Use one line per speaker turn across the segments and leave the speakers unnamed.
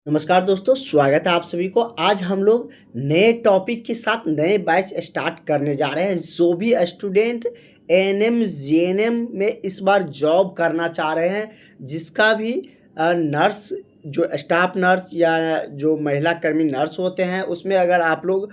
नमस्कार दोस्तों, स्वागत है आप सभी को। आज हम लोग नए टॉपिक के साथ नए बैच स्टार्ट करने जा रहे हैं। जो भी स्टूडेंट एएनएम जीएनएम में इस बार जॉब करना चाह रहे हैं, जिसका भी नर्स जो स्टाफ नर्स या जो महिला कर्मी नर्स होते हैं, उसमें अगर आप लोग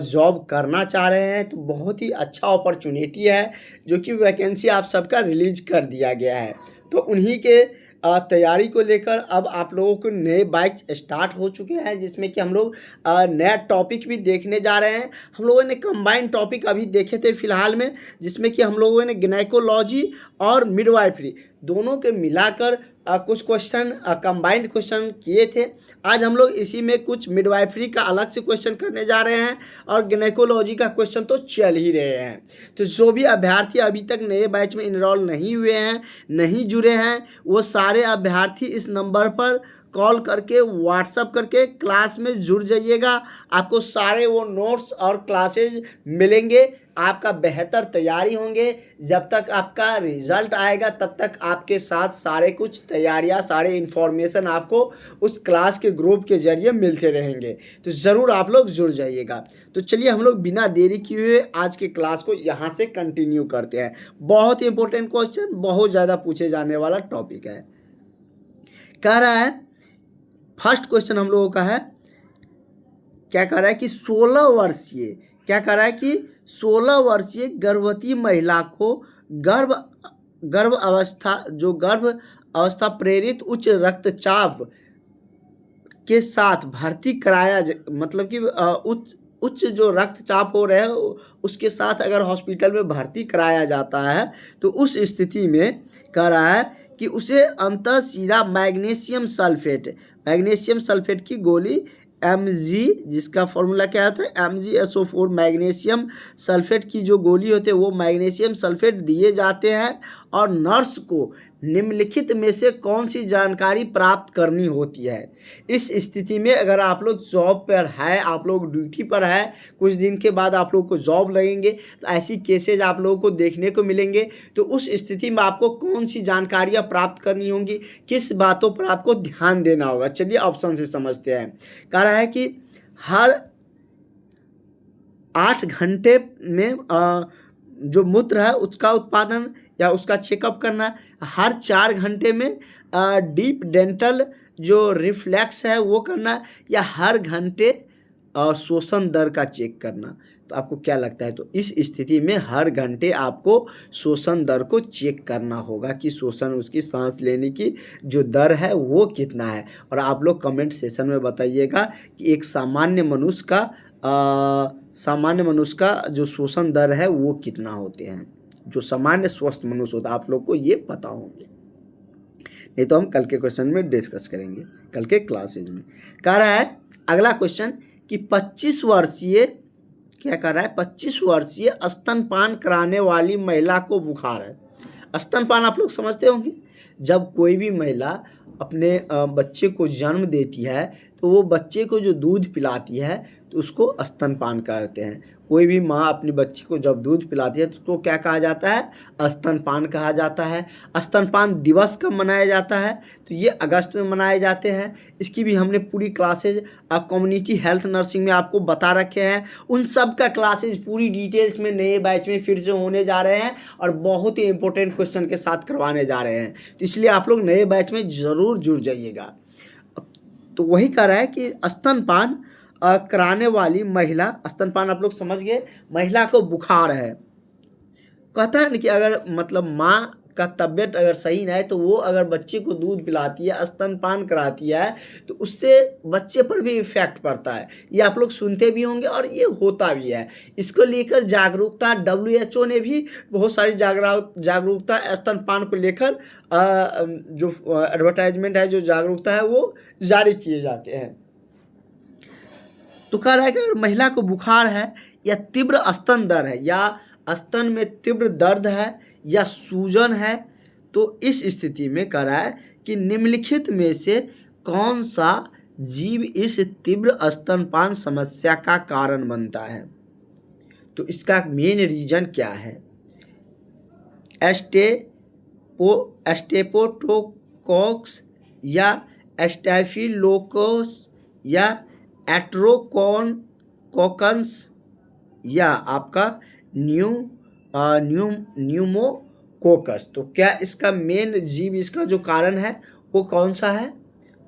जॉब करना चाह रहे हैं तो बहुत ही अच्छा अपॉर्चुनिटी है, जो कि वैकेंसी आप सबका रिलीज कर दिया गया है। तो उन्हीं के तैयारी को लेकर अब आप लोगों को नए बैच स्टार्ट हो चुके हैं, जिसमें कि हम लोग नया टॉपिक भी देखने जा रहे हैं। हम लोगों ने कंबाइंड टॉपिक अभी देखे थे फिलहाल में, जिसमें कि हम लोगों ने गिनेकोलॉजी और मिडवाइफरी दोनों के मिलाकर कुछ क्वेश्चन कंबाइंड क्वेश्चन किए थे। आज हम लोग इसी में कुछ मिडवाइफरी का अलग से क्वेश्चन करने जा रहे हैं और गिनेकोलॉजी का क्वेश्चन तो चल ही रहे हैं। तो जो भी अभ्यर्थी अभी तक नए बैच में इनरोल नहीं हुए हैं, नहीं जुड़े हैं, वो सारे अभ्यर्थी इस नंबर पर कॉल करके व्हाट्सअप करके क्लास में जुड़ जाइएगा। आपको सारे वो नोट्स और क्लासेज मिलेंगे, आपका बेहतर तैयारी होंगे। जब तक आपका रिजल्ट आएगा तब तक आपके साथ सारे कुछ तैयारियां, सारे इन्फॉर्मेशन आपको उस क्लास के ग्रुप के जरिए मिलते रहेंगे। तो ज़रूर आप लोग जुड़ जाइएगा। तो चलिए हम लोग बिना देरी किए हुए आज के क्लास को यहाँ से कंटिन्यू करते हैं। बहुत ही इंपॉर्टेंट क्वेश्चन, बहुत ज़्यादा पूछे जाने वाला टॉपिक है। कह रहा है, फर्स्ट क्वेश्चन हम लोगों का है, क्या कह रहा है कि 16 वर्षीय क्या कह रहा है कि 16 वर्षीय गर्भवती महिला को गर्भ अवस्था प्रेरित उच्च रक्तचाप के साथ भर्ती कराया, मतलब कि उच्च जो रक्तचाप हो रहा है उसके साथ अगर हॉस्पिटल में भर्ती कराया जाता है, तो उस स्थिति में कह रहा है कि उसे अंतःशिरा मैग्नीशियम सल्फेट की गोली Mg, जिसका फॉर्मूला क्या होता है MgSO4 मैग्नीशियम सल्फेट की जो गोली होती है वो मैग्नीशियम सल्फेट दिए जाते हैं। और नर्स को निम्नलिखित में से कौन सी जानकारी प्राप्त करनी होती है। इस स्थिति में अगर आप लोग जॉब पर है, आप लोग ड्यूटी पर है, कुछ दिन के बाद आप लोग को जॉब लगेंगे, तो ऐसी केसेज आप लोगों को देखने को मिलेंगे। तो उस स्थिति में आपको कौन सी जानकारियां प्राप्त करनी होंगी, किस बातों पर आपको ध्यान देना होगा। चलिए ऑप्शन से समझते हैं। कह रहा है कि हर 8 घंटे में जो मूत्र है उसका उत्पादन या उसका चेकअप करना, हर 4 घंटे में डीप डेंटल जो रिफ्लेक्स है वो करना, या हर घंटे श्वसन दर का चेक करना। तो आपको क्या लगता है? तो इस स्थिति में हर घंटे आपको श्वसन दर को चेक करना होगा कि श्वसन, उसकी सांस लेने की जो दर है वो कितना है। और आप लोग कमेंट सेशन में बताइएगा कि एक सामान्य मनुष्य का जो श्वसन दर है वो कितना होते हैं। जो सामान्य स्वस्थ मनुष्य होता है, आप लोग को ये पता होंगे, नहीं तो हम कल के क्वेश्चन में डिस्कस करेंगे, कल के क्लासेज में। कह रहा है अगला क्वेश्चन कि 25 वर्षीय क्या कर रहा है 25 वर्षीय स्तनपान कराने वाली महिला को बुखार है। स्तनपान आप लोग समझते होंगे, जब कोई भी महिला अपने बच्चे को जन्म देती है तो वो बच्चे को जो दूध पिलाती है तो उसको स्तनपान कहते हैं। कोई भी माँ अपने बच्चे को जब दूध पिलाती है तो उसको क्या कहा जाता है? स्तनपान कहा जाता है। स्तनपान दिवस कब मनाया जाता है? तो ये अगस्त में मनाए जाते हैं। इसकी भी हमने पूरी क्लासेज कम्युनिटी हेल्थ नर्सिंग में आपको बता रखे हैं। उन सब का क्लासेज पूरी डिटेल्स में नए बैच में फिर से होने जा रहे हैं और बहुत ही इंपॉर्टेंट क्वेश्चन के साथ करवाने जा रहे हैं। तो इसलिए आप लोग नए बैच में ज़रूर जुड़ जाइएगा। तो वही कह रहा है कि स्तनपान कराने वाली महिला, स्तनपान आप लोग समझ गए, महिला को बुखार है। कहता है ना कि अगर मतलब माँ का तबीयत अगर सही ना है तो वो अगर बच्चे को दूध पिलाती है, स्तनपान कराती है, तो उससे बच्चे पर भी इफेक्ट पड़ता है। ये आप लोग सुनते भी होंगे और ये होता भी है। इसको लेकर जागरूकता WHO ने भी बहुत सारी जागरूकता स्तनपान को लेकर जो एडवर्टाइजमेंट है, जो जागरूकता है वो जारी किए जाते हैं। तो कह रहा है कि अगर महिला को बुखार है या तीव्र स्तन दर्द है, या स्तन में तीव्र दर्द है या सूजन है, तो इस स्थिति में कह रहा है कि निम्नलिखित में से कौन सा जीव इस तीव्र स्तनपान समस्या का कारण बनता है। तो इसका मेन रीजन क्या है? स्टेपोटोकोक्स या स्टैफिलोकोकस या एट्रोकॉन कोकन्स या आपका न्यूमोकोकस। तो क्या इसका मेन जीव, इसका जो कारण है वो कौन सा है?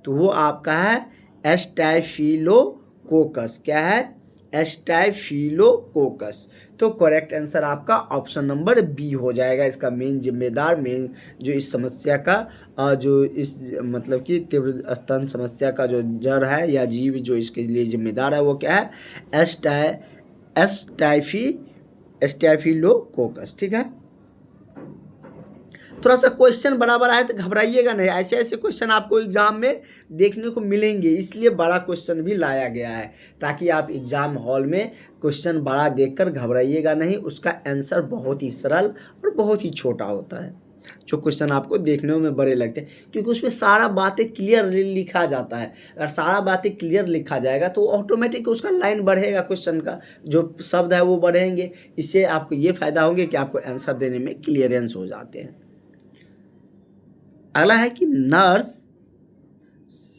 तो वो आपका है स्टैफिलोकोकस। क्या है? स्टैफिलोकोकस। तो करेक्ट आंसर आपका ऑप्शन नंबर बी हो जाएगा। इसका मेन जिम्मेदार, मेन जो इस समस्या का जो इस मतलब कि तीव्र स्तन समस्या का जो जड़ है या जीव जो इसके लिए जिम्मेदार है वो क्या है? स्टैफिलोकोकस। ठीक है, थोड़ा सा क्वेश्चन बड़ा बड़ा है तो घबराइएगा नहीं, ऐसे ऐसे क्वेश्चन आपको एग्जाम में देखने को मिलेंगे, इसलिए बड़ा क्वेश्चन भी लाया गया है ताकि आप एग्जाम हॉल में क्वेश्चन बड़ा देखकर घबराइएगा नहीं। उसका आंसर बहुत ही सरल और बहुत ही छोटा होता है, जो क्वेश्चन आपको देखने में बड़े लगते हैं, क्योंकि उसमें सारा बातें क्लियर लिखा जाता है। अगर सारा बातें क्लियर लिखा जाएगा तो ऑटोमेटिक उसका लाइन बढ़ेगा, क्वेश्चन का जो शब्द है वो बढ़ेंगे। इससे आपको ये फायदा होंगे कि आपको आंसर देने में क्लियरेंस हो जाते हैं। अगला है कि नर्स,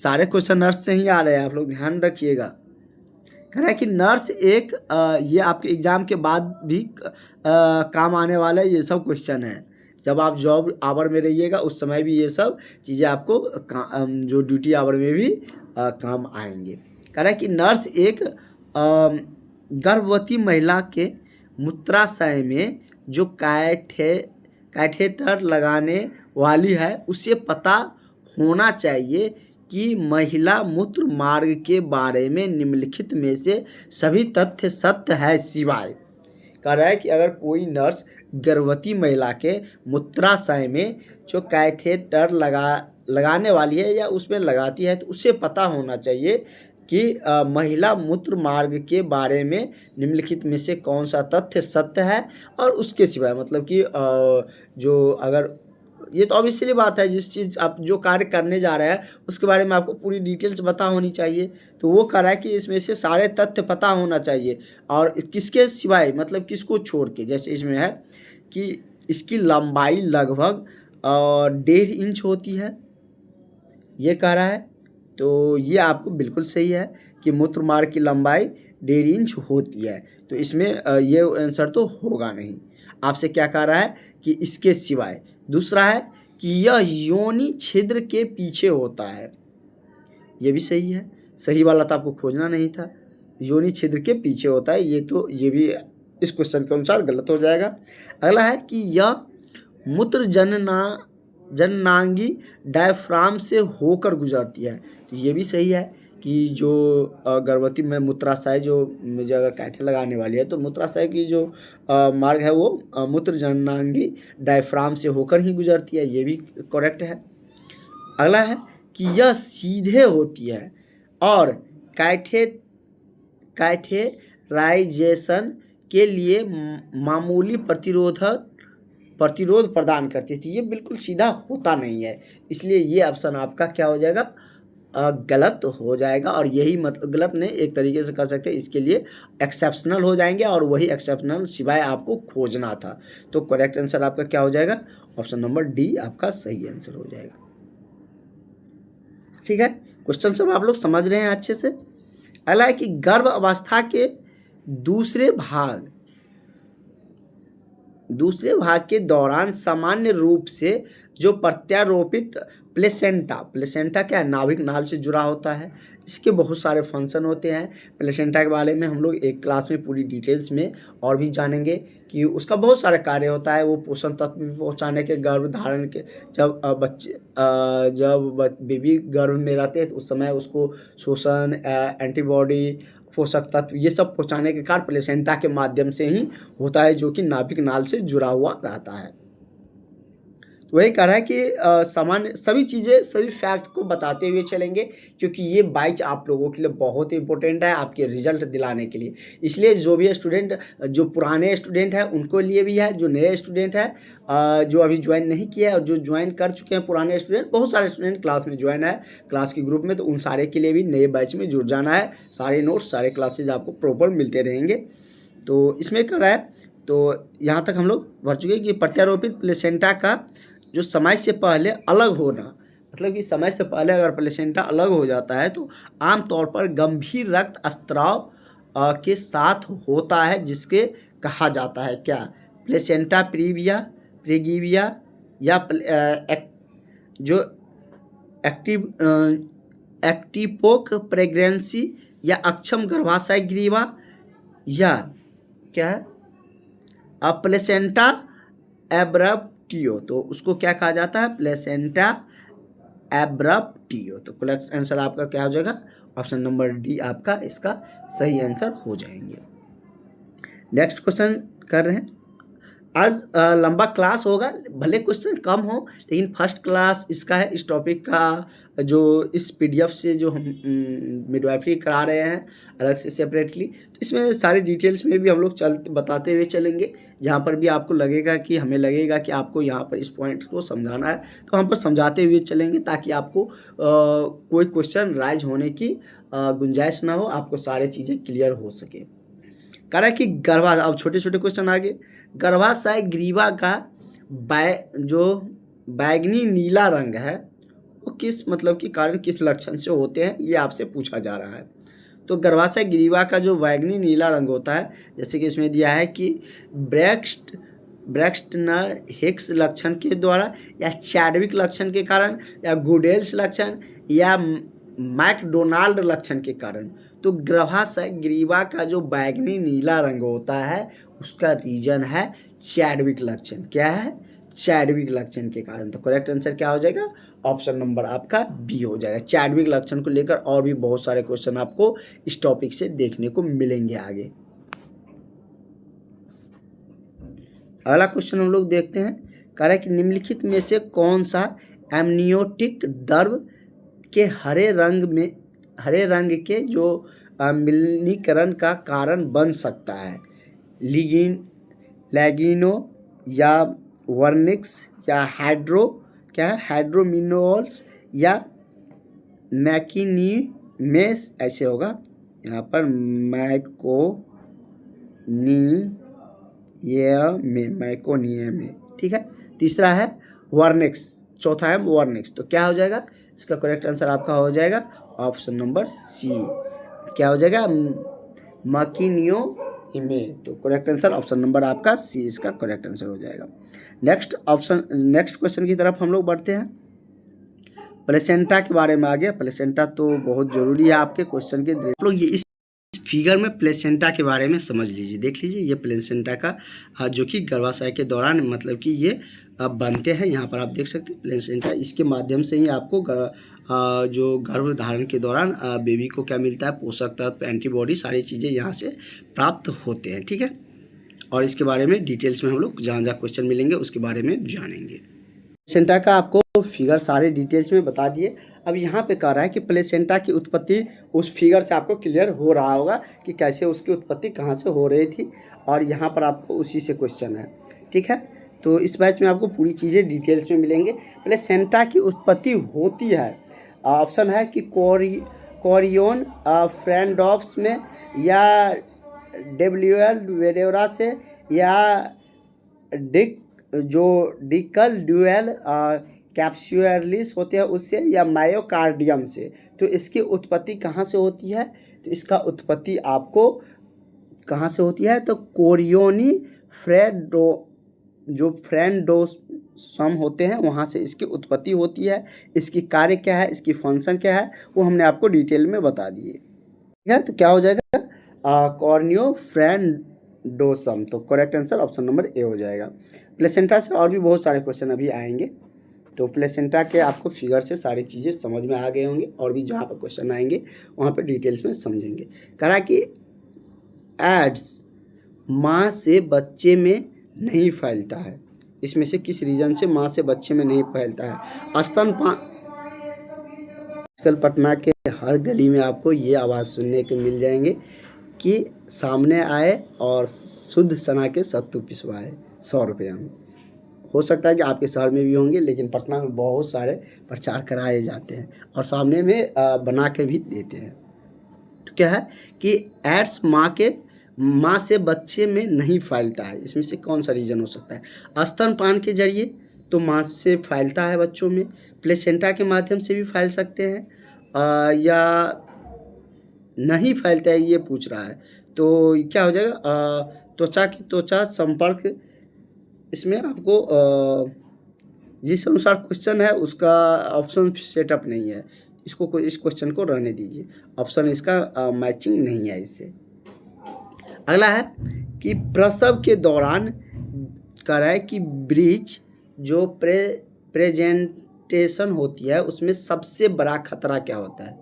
सारे क्वेश्चन नर्स से ही आ रहे हैं, आप लोग ध्यान रखिएगा। कह रहा है कि नर्स एक ये आपके एग्जाम के बाद भी काम आने वाला ये सब क्वेश्चन है। जब आप जॉब आवर में रहिएगा उस समय भी ये सब चीज़ें आपको जो ड्यूटी आवर में भी काम आएंगे। कह रहा है कि नर्स एक गर्भवती महिला के मूत्राशय में जो कैथेटर लगाने वाली है उसे पता होना चाहिए कि महिला मूत्र मार्ग के बारे में निम्नलिखित में से सभी तथ्य सत्य है सिवाय। कह रहा है कि अगर कोई नर्स गर्भवती महिला के मूत्राशय में जो कैथेटर लगाने वाली है या उसमें लगाती है तो उसे पता होना चाहिए कि महिला मूत्र मार्ग के बारे में निम्नलिखित में से कौन सा तथ्य सत्य है और उसके सिवाय, मतलब कि जो अगर ये तो ऑब्वियसली बात है, जिस चीज़ आप जो कार्य करने जा रहे हैं उसके बारे में आपको पूरी डिटेल्स पता होनी चाहिए। तो वो कह रहा है कि इसमें से सारे तथ्य पता होना चाहिए और किसके सिवाय, मतलब किसको छोड़ के। जैसे इसमें है कि इसकी लंबाई लगभग 1.5 इंच होती है, ये कह रहा है। तो ये आपको बिल्कुल सही है कि मूत्र मार्ग की लंबाई 1.5 इंच होती है, तो इसमें ये आंसर तो होगा नहीं। आपसे क्या कह रहा है कि इसके सिवाय। दूसरा है कि यह योनि छिद्र के पीछे होता है, ये भी सही है। सही वाला तो आपको खोजना नहीं था, योनि छिद्र के पीछे होता है, ये तो ये भी इस क्वेश्चन के अनुसार गलत हो जाएगा। अगला है कि यह मूत्र जननांगी डायफ्राम से होकर गुजरती है, तो ये भी सही है कि जो गर्भवती में मूत्राशय जो मुझे अगर कैथे लगाने वाली है तो मूत्राशय की जो मार्ग है वो मूत्र जननांगी डायफ्राम से होकर ही गुजरती है, ये भी करेक्ट है। अगला है कि यह सीधे होती है और कैथेराइजेशन के लिए मामूली प्रतिरोध प्रदान करती थी, ये बिल्कुल सीधा होता नहीं है, इसलिए ये ऑप्शन आपका क्या हो जाएगा? गलत हो जाएगा। और यही मतलब गलत नहीं, एक तरीके से कह सकते हैं इसके लिए एक्सेप्शनल हो जाएंगे और वही एक्सेप्शनल सिवाय आपको खोजना था। तो करेक्ट आंसर आपका क्या हो जाएगा? ऑप्शन नंबर डी आपका सही आंसर हो जाएगा। ठीक है, क्वेश्चन सब आप लोग समझ रहे हैं अच्छे से। अगला है कि गर्भ अवस्था के दूसरे भाग के दौरान सामान्य रूप से जो प्रत्यारोपित प्लेसेंटा क्या है? नाभिक नाल से जुड़ा होता है। इसके बहुत सारे फंक्शन होते हैं। प्लेसेंटा के बारे में हम लोग एक क्लास में पूरी डिटेल्स में और भी जानेंगे कि उसका बहुत सारा कार्य होता है। वो पोषण तत्व भी पहुँचाने के, गर्भ धारण के, जब बेबी गर्भ में रहते हैं तो उस समय उसको शोषण, एंटीबॉडी, पोषक तत्व ये सब पहुँचाने के कार्य प्लेसेंटा के माध्यम से ही होता है, जो कि नाभिक नाल से जुड़ा हुआ रहता है। तो वही कह रहा है कि सामान्य सभी चीज़ें, सभी फैक्ट को बताते हुए चलेंगे, क्योंकि ये बैच आप लोगों के लिए बहुत ही इंपॉर्टेंट है आपके रिजल्ट दिलाने के लिए। इसलिए जो भी स्टूडेंट, जो पुराने स्टूडेंट हैं उनको लिए भी है, जो नए स्टूडेंट हैं जो अभी ज्वाइन नहीं किया है और जो ज्वाइन कर चुके हैं पुराने स्टूडेंट, बहुत सारे स्टूडेंट क्लास में ज्वाइन है, क्लास के ग्रुप में, तो उन सारे के लिए भी नए बैच में जुड़ जाना है। सारे नोट्स, सारे क्लासेज आपको प्रॉपर मिलते रहेंगे। तो इसमें कर रहा है, तो यहाँ तक हम लोग भर चुके हैं कि प्रत्यारोपित प्लेसेंटा का जो समय से पहले अलग होना, मतलब कि समय से पहले अगर प्लेसेंटा अलग हो जाता है तो आमतौर पर गंभीर रक्त स्त्राव के साथ होता है, जिसके कहा जाता है क्या? प्लेसेंटा प्रीविया, प्रीगिविया, या जो एक्टिव एक्टिपोक प्रेगनेंसी, या अक्षम गर्भाशय ग्रीवा, या क्या है प्लेसेंटा एब्रप्टियो। तो उसको क्या कहा जाता है? प्लेसेंटा एब्रप्टियो। तो करेक्ट आंसर आपका क्या हो जाएगा? ऑप्शन नंबर डी आपका इसका सही आंसर हो जाएंगे। नेक्स्ट क्वेश्चन कर रहे हैं। आज लंबा क्लास होगा, भले क्वेश्चन कम हो, लेकिन फर्स्ट क्लास इसका है। इस टॉपिक का जो इस पीडीएफ से जो हम मिडवाइफरी करा रहे हैं अलग से सेपरेटली, तो इसमें सारी डिटेल्स में भी हम लोग बताते हुए चलेंगे। जहाँ पर भी आपको लगेगा कि हमें लगेगा कि आपको यहाँ पर इस पॉइंट को समझाना है, तो हम पर समझाते हुए चलेंगे, ताकि आपको कोई क्वेश्चन राइज होने की गुंजाइश ना हो, आपको सारी चीज़ें क्लियर हो सके। कह रहा है कि अब छोटे छोटे क्वेश्चन आगे। गर्भाशय ग्रीवा का जो बैगनी नीला रंग है वो किस मतलब के कारण, किस लक्षण से होते हैं, ये आपसे पूछा जा रहा है। तो गर्भाशय ग्रीवा का जो बैगनी नीला रंग होता है, जैसे कि इसमें दिया है कि ब्रेक्स्टनर हिक्स लक्षण के द्वारा, या चैडविक लक्षण के कारण, या गुडेल्स लक्षण, या मैकडोनाल्ड लक्षण के कारण। तो गर्भाशय ग्रीवा का जो बैगनी नीला रंग होता है उसका रीजन है चैडविक लक्षण। क्या है? चैडविक लक्षण के कारण। तो करेक्ट आंसर क्या हो जाएगा? ऑप्शन नंबर आपका बी हो जाएगा। चैडविक लक्षण को लेकर और भी बहुत सारे क्वेश्चन आपको इस टॉपिक से देखने को मिलेंगे आगे। अगला क्वेश्चन हम लोग देखते हैं। कह रहा है कि निम्नलिखित में से कौन सा एमनियोटिक द्रव के हरे रंग के जो मिलनीकरण का कारण बन सकता है? लैगिनो, या वर्निक्स, या हाइड्रोमिनोल्स, या मैकिनीमेस, ऐसे होगा यहाँ पर मैकोनियम, ठीक है। तीसरा है वर्निक्स, चौथा है वर्निक्स। तो क्या हो जाएगा? इसका करेक्ट आंसर आपका हो जाएगा ऑप्शन नंबर सी। क्या हो जाएगा? मैकिनियोमे। तो करेक्ट आंसर ऑप्शन नंबर आपका सी इसका करेक्ट आंसर हो जाएगा। नेक्स्ट क्वेश्चन की तरफ हम लोग बढ़ते हैं। प्लेसेंटा के बारे में आ गया। प्लेसेंटा तो बहुत जरूरी है आपके क्वेश्चन के। आप लोग ये इस फिगर में प्लेसेंटा के बारे में समझ लीजिए, देख लीजिए। ये प्लेसेंटा का जो कि गर्भाशय के दौरान मतलब कि ये बनते हैं। यहाँ पर आप देख सकते हैं प्लेसेंटा, इसके माध्यम से ही आपको जो गर्भ धारण के दौरान बेबी को क्या मिलता है? पोषक तत्व, एंटीबॉडी, सारी चीज़ें यहाँ से प्राप्त होते हैं, ठीक है। और इसके बारे में डिटेल्स में हम लोग जहाँ जहाँ क्वेश्चन मिलेंगे उसके बारे में जानेंगे। प्लेसेंटा का आपको फिगर सारे डिटेल्स में बता दिए। अब यहाँ पे कह रहा है कि प्लेसेंटा की उत्पत्ति, उस फिगर से आपको क्लियर हो रहा होगा कि कैसे उसकी उत्पत्ति कहाँ से हो रही थी, और यहाँ पर आपको उसी से क्वेश्चन है, ठीक है। तो इस बैच में आपको पूरी चीज़ें डिटेल्स में मिलेंगे। प्लेसेंटा की उत्पत्ति होती है, ऑप्शन है कि कोरियन फ्रेंडॉप्स में, या डेब्ल्यूएल वेडेरा से, या डिकल ड्यूएल कैप्सुलरिस होते हैं उससे, या मायोकार्डियम से। तो इसकी उत्पत्ति कहाँ से होती है? तो इसका उत्पत्ति आपको कहाँ से होती है? तो कोरियोनी फ्रेंडोसम होते हैं, वहाँ से इसकी उत्पत्ति होती है। इसकी कार्य क्या है, इसकी फंक्शन क्या है, वो हमने आपको डिटेल में बता दिए, ठीक है। तो क्या हो जाएगा? कॉर्नियो फ्रेंडोसम। तो correct answer option number A हो जाएगा। प्लेसेंटा से और भी बहुत सारे क्वेश्चन अभी आएंगे, तो प्लेसेंटा के आपको फिगर से सारी चीज़ें समझ में आ गए होंगे, और भी जहाँ पर क्वेश्चन आएंगे वहाँ पर डिटेल्स में समझेंगे। कहा कि एड्स माँ से बच्चे में नहीं फैलता है, इसमें से किस रीजन से माँ से बच्चे में नहीं फैलता है? स्तनपान। आजकल पटना के हर गली में आपको ये आवाज़ सुनने को मिल जाएंगे कि सामने आए और शुद्ध सना के सत्तू पिसवाए 100 रुपये में। हो सकता है कि आपके शहर में भी होंगे, लेकिन पटना में बहुत सारे प्रचार कराए जाते हैं और सामने में बना के भी देते हैं। तो क्या है कि एड्स माँ से बच्चे में नहीं फैलता है, इसमें से कौन सा रीज़न हो सकता है? स्तनपान के जरिए, तो माँ से फैलता है बच्चों में, प्लेसेंटा के माध्यम से भी फैल सकते हैं या नहीं फैलता है, ये पूछ रहा है। तो क्या हो जाएगा, त्वचा की त्वचा संपर्क, इसमें आपको जिस अनुसार क्वेश्चन है उसका ऑप्शन सेटअप नहीं है, इस क्वेश्चन को रहने दीजिए, ऑप्शन इसका मैचिंग नहीं है इससे। अगला है कि प्रसव के दौरान कह रहा है कि ब्रीच जो प्रेजेंटेशन होती है उसमें सबसे बड़ा खतरा क्या होता है।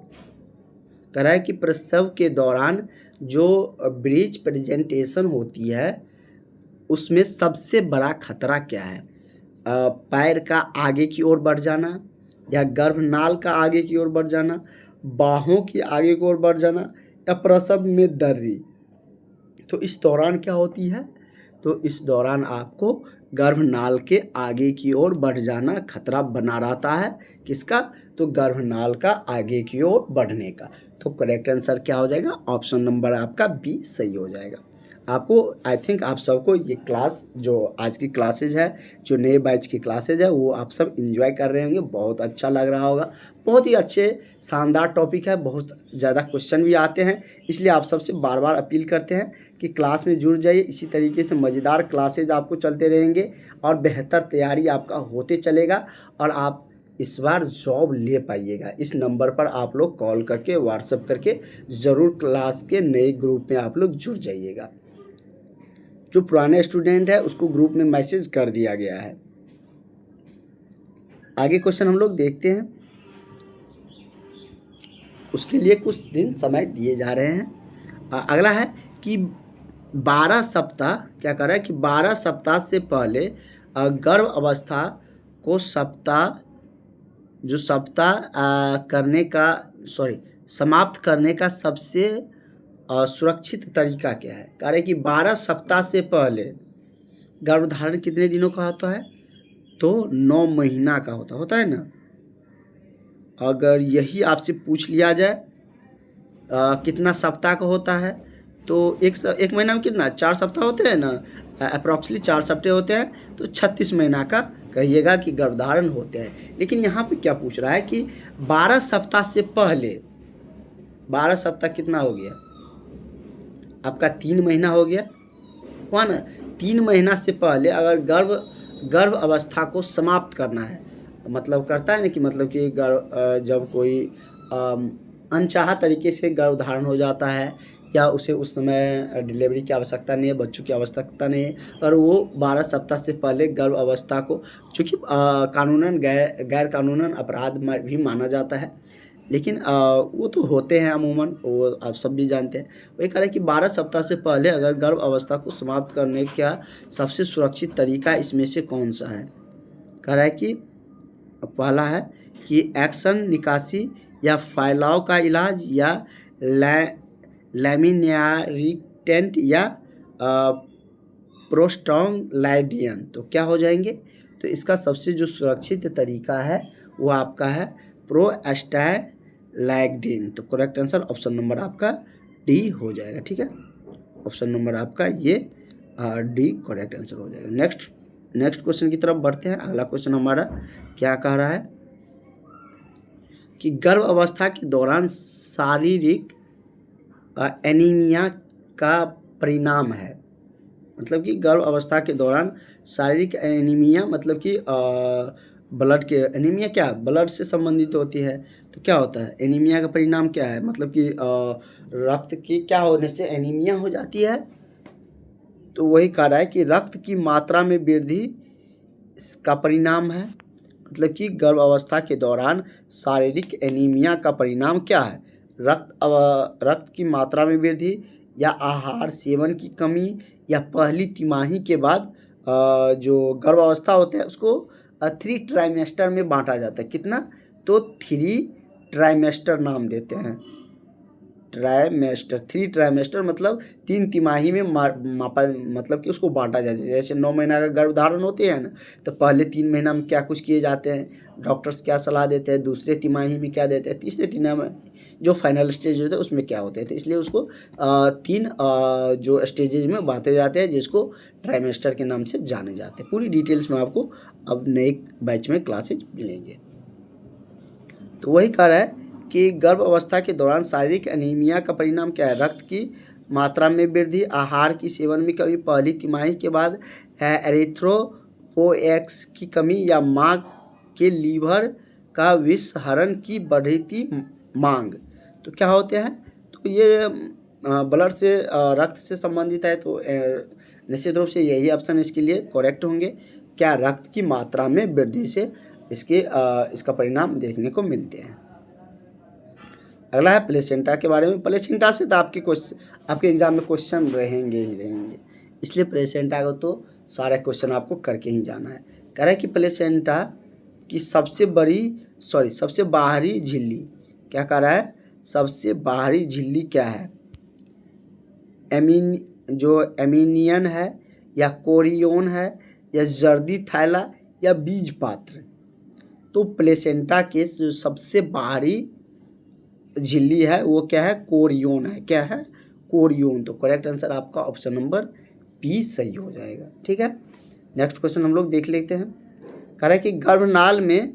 कह रहा है कि प्रसव के दौरान जो ब्रीच प्रेजेंटेशन होती है उसमें सबसे बड़ा खतरा क्या है, पैर का आगे की ओर बढ़ जाना, या गर्भनाल का आगे की ओर बढ़ जाना, बाहों की आगे की ओर बढ़ जाना, या प्रसव में दर्री। तो इस दौरान क्या होती है, तो इस दौरान आपको गर्भनाल के आगे की ओर बढ़ जाना खतरा बना रहता है। किसका, तो गर्भनाल का आगे की ओर बढ़ने का। तो करेक्ट आंसर क्या हो जाएगा, ऑप्शन नंबर आपका बी सही हो जाएगा। आपको आई थिंक आप सबको ये क्लास जो आज की क्लासेज है, जो नए बैच की क्लासेज है, वो आप सब एंजॉय कर रहे होंगे, बहुत अच्छा लग रहा होगा। बहुत ही अच्छे शानदार टॉपिक है, बहुत ज़्यादा क्वेश्चन भी आते हैं, इसलिए आप सबसे बार बार अपील करते हैं कि क्लास में जुड़ जाइए। इसी तरीके से मज़ेदार क्लासेज आपको चलते रहेंगे और बेहतर तैयारी आपका होते चलेगा और आप इस बार जॉब ले पाइएगा। इस नंबर पर आप लोग कॉल करके व्हाट्सएप करके ज़रूर क्लास के नए ग्रुप में आप लोग जुड़ जाइएगा। जो पुराने स्टूडेंट है उसको ग्रुप में मैसेज कर दिया गया है। आगे क्वेश्चन हम लोग देखते हैं, उसके लिए कुछ दिन समय दिए जा रहे हैं। अगला है कि 12 सप्ताह, क्या कर रहा है कि 12 सप्ताह से पहले गर्भ अवस्था को समाप्त करने का सबसे सुरक्षित तरीका क्या है। कह रहे कि 12 सप्ताह से पहले गर्भधारण कितने दिनों का होता है, तो 9 महीना का होता है ना। अगर यही आपसे पूछ लिया जाए कितना सप्ताह का होता है, तो एक महीना में कितना 4 सप्ताह होते हैं ना, अप्रॉक्सीमेटली 4 सप्ताह होते हैं, तो 36 महीना का कहिएगा कि गर्भधारण होते हैं। लेकिन यहाँ पे क्या पूछ रहा है कि 12 सप्ताह से पहले, 12 सप्ताह कितना हो गया आपका, 3 महीना हो गया हुआ ना। 3 महीना से पहले अगर गर्भ अवस्था को समाप्त करना है, मतलब करता है ना कि मतलब कि जब कोई अनचाहा तरीके से गर्भधारण हो जाता है या उसे उस समय डिलीवरी की आवश्यकता नहीं है, बच्चों की आवश्यकता नहीं है, और वो 12 सप्ताह से पहले गर्भ अवस्था को, चूँकि कानूनन गैर कानूनन अपराध भी माना जाता है, लेकिन वो तो होते हैं अमूमन, वो आप सब भी जानते हैं। वही कह रहा है कि 12 सप्ताह से पहले अगर गर्भ अवस्था को समाप्त करने का सबसे सुरक्षित तरीका इसमें से कौन सा है। कह रहा है कि पहला है कि एक्शन निकासी या फैलाव का इलाज, या लैमिनियारिटेंट, या प्रोस्टोग्लैंडियन। तो क्या हो जाएंगे, तो इसका सबसे जो सुरक्षित तरीका है वो आपका है प्रोस्टैग्लैंडिन। तो करेक्ट आंसर ऑप्शन नंबर आपका डी हो जाएगा। ठीक है, ऑप्शन नंबर आपका ये डी करेक्ट आंसर हो जाएगा। नेक्स्ट क्वेश्चन की तरफ बढ़ते हैं। अगला क्वेश्चन हमारा क्या कह रहा है कि गर्भ अवस्था के दौरान शारीरिक एनीमिया का परिणाम है। मतलब कि गर्भ अवस्था के दौरान शारीरिक एनीमिया, मतलब कि ब्लड के एनीमिया, क्या ब्लड से संबंधित होती है। तो क्या होता है एनीमिया का परिणाम क्या है, मतलब कि रक्त की क्या होने से एनीमिया हो जाती है। तो वही कह रहा है कि रक्त की मात्रा में वृद्धि इसका परिणाम है। मतलब कि गर्भ अवस्था के दौरान शारीरिक एनीमिया का परिणाम क्या है, रक्त की मात्रा में वृद्धि, या आहार सेवन की कमी, या पहली तिमाही के बाद जो गर्भ अवस्था होता है उसको 3 ट्राइमेस्टर में बांटा जाता है। कितना, तो 3 ट्राइमेस्टर नाम देते हैं। ट्राइमेस्टर, 3 ट्राइमेस्टर मतलब 3 तिमाही में मापा, मतलब कि उसको बांटा जाता है। जैसे 9 महीना का गर्भधारण होते हैं ना, तो पहले 3 महीना में क्या कुछ किए जाते हैं, डॉक्टर्स क्या सलाह देते हैं, दूसरे तिमाही में क्या देते हैं, तीसरे जो फाइनल स्टेज होते हैं उसमें क्या होते हैं। तो इसलिए उसको 3 जो स्टेजेज में बांटे जाते हैं, जिसको ट्राइमेस्टर के नाम से जाने जाते हैं। पूरी डिटेल्स में आपको अब नए बैच में क्लासेज मिलेंगे। तो वही कह रहा है कि गर्भ अवस्था के दौरान शारीरिक एनीमिया का परिणाम क्या है? रक्त की मात्रा में वृद्धि, आहार की सेवन में कमी, पहली तिमाही के बाद एरिथ्रोपोएटिन की कमी, या मां के लीवर का विषहरण की बढ़ती मांग। तो क्या होते हैं? तो ये ब्लड से रक्त से संबंधित है। तो निश्चित रूप से यही ऑप्शन इसके लिए करेक्ट होंगे। क्या? रक्त की मात्रा में वृद्धि से इसका परिणाम देखने को मिलते हैं। अगला है प्लेसेंटा के बारे में। प्लेसेंटा से तो आपके एग्जाम में क्वेश्चन रहेंगे ही रहेंगे, इसलिए प्लेसेंटा को तो सारे क्वेश्चन आपको करके ही जाना है। कह रहा है कि प्लेसेंटा की सबसे बाहरी झिल्ली, क्या कह रहा है? सबसे बाहरी झिल्ली क्या है? एमिनियन है, या कोरियोन है, या जर्दी थैला, या बीज पात्र। तो प्लेसेंटा के जो सबसे बाहरी झिल्ली है वो क्या है? कोरियोन है। क्या है? कोरियोन। तो करेक्ट आंसर आपका ऑप्शन नंबर बी सही हो जाएगा। ठीक है, नेक्स्ट क्वेश्चन हम लोग देख लेते हैं। कह रहा है कि गर्भनाल में,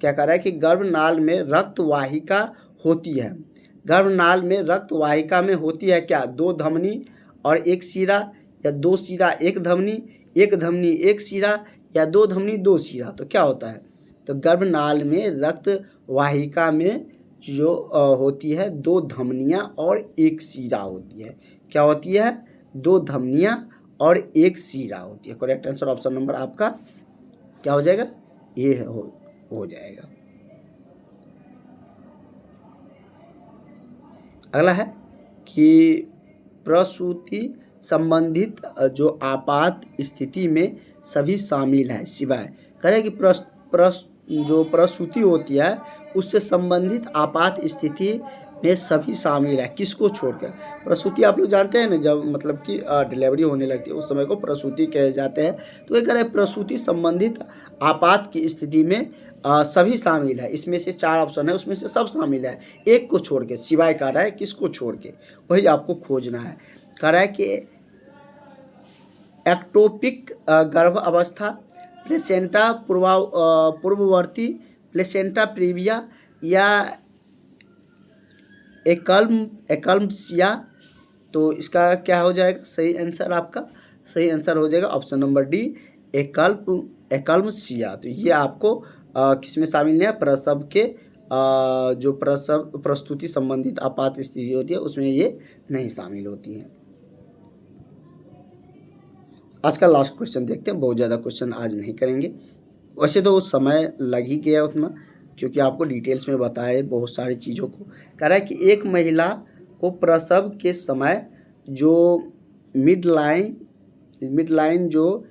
क्या कह रहा है कि गर्भनाल में रक्त वाहिका होती है। गर्भनाल में रक्त वाहिका में होती है क्या? 2 धमनी और 1 शिरा, या 2 शिरा 1 धमनी, 1 धमनी 1 शिरा, या 2 धमनी 2 शिरा। तो क्या होता है? तो गर्भनाल में रक्त वाहिका में जो होती है 2 धमनियाँ और 1 शिरा होती है। क्या होती है? 2 धमनियाँ और 1 शिरा होती है। करेक्ट आंसर ऑप्शन नंबर आपका क्या हो जाएगा? ये हो जाएगा। अगला है कि प्रसूति संबंधित जो आपात स्थिति में सभी शामिल है सिवाय। कह रहे हैं कि जो प्रसूति होती है उससे संबंधित आपात स्थिति में सभी शामिल है, किसको छोड़कर? प्रसूति आप लोग जानते हैं ना, जब मतलब कि डिलीवरी होने लगती है उस समय को प्रसूति कहे जाते हैं। तो ये कह रहे हैं प्रसूति संबंधित आपात की स्थिति में सभी शामिल है। इसमें से 4 ऑप्शन है, उसमें से सब शामिल है, एक को छोड़ के। सिवाय कह रहा है किसको छोड़ के, वही आपको खोजना है। कह रहा है कि एक्टोपिक गर्भ अवस्था, प्लेसेंटा पूर्ववर्ती, प्लेसेंटा प्रीविया, या एकल्म्सिया। तो इसका क्या हो जाएगा सही आंसर? आपका सही आंसर हो जाएगा ऑप्शन नंबर डी, एकल्म्सिया। तो ये आपको किस में शामिल है? प्रसव के जो प्रस्तुति संबंधित आपात स्थिति होती है उसमें ये नहीं शामिल होती है। आज का लास्ट क्वेश्चन देखते हैं। बहुत ज़्यादा क्वेश्चन आज नहीं करेंगे, वैसे तो समय लग ही गया उतना, क्योंकि आपको डिटेल्स में बताए बहुत सारी चीज़ों को। कह रहा है कि एक महिला को प्रसव के समय जो मिड लाइन जो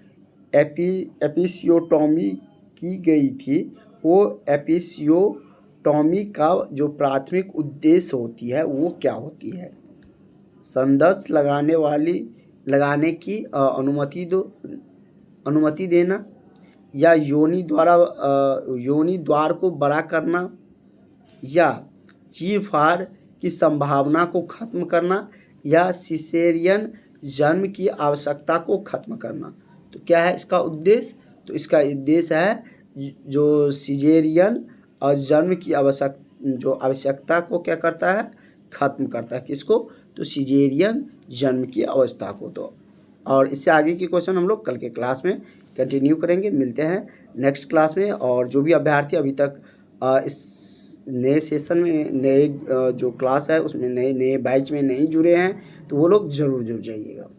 एपिसियोटॉमी की गई थी, वो एपिसियोटॉमी का जो प्राथमिक उद्देश्य होती है वो क्या होती है? संदस लगाने की अनुमति देना, या योनि द्वार को बड़ा करना, या चीर-फाड़ की संभावना को खत्म करना, या सिसेरियन जन्म की आवश्यकता को खत्म करना। तो क्या है इसका उद्देश्य? तो इसका उद्देश्य है जो सिजेरियन और जन्म की आवश्यकता को क्या करता है? खत्म करता है। किसको? तो सिजेरियन जन्म की अवस्था को। तो और इससे आगे की क्वेश्चन हम लोग कल के क्लास में कंटिन्यू करेंगे। मिलते हैं नेक्स्ट क्लास में। और जो भी अभ्यर्थी अभी तक इस नए सेशन में, नए जो क्लास है उसमें, नए बैच में नहीं जुड़े हैं, तो वो लोग ज़रूर जुड़ जाइएगा।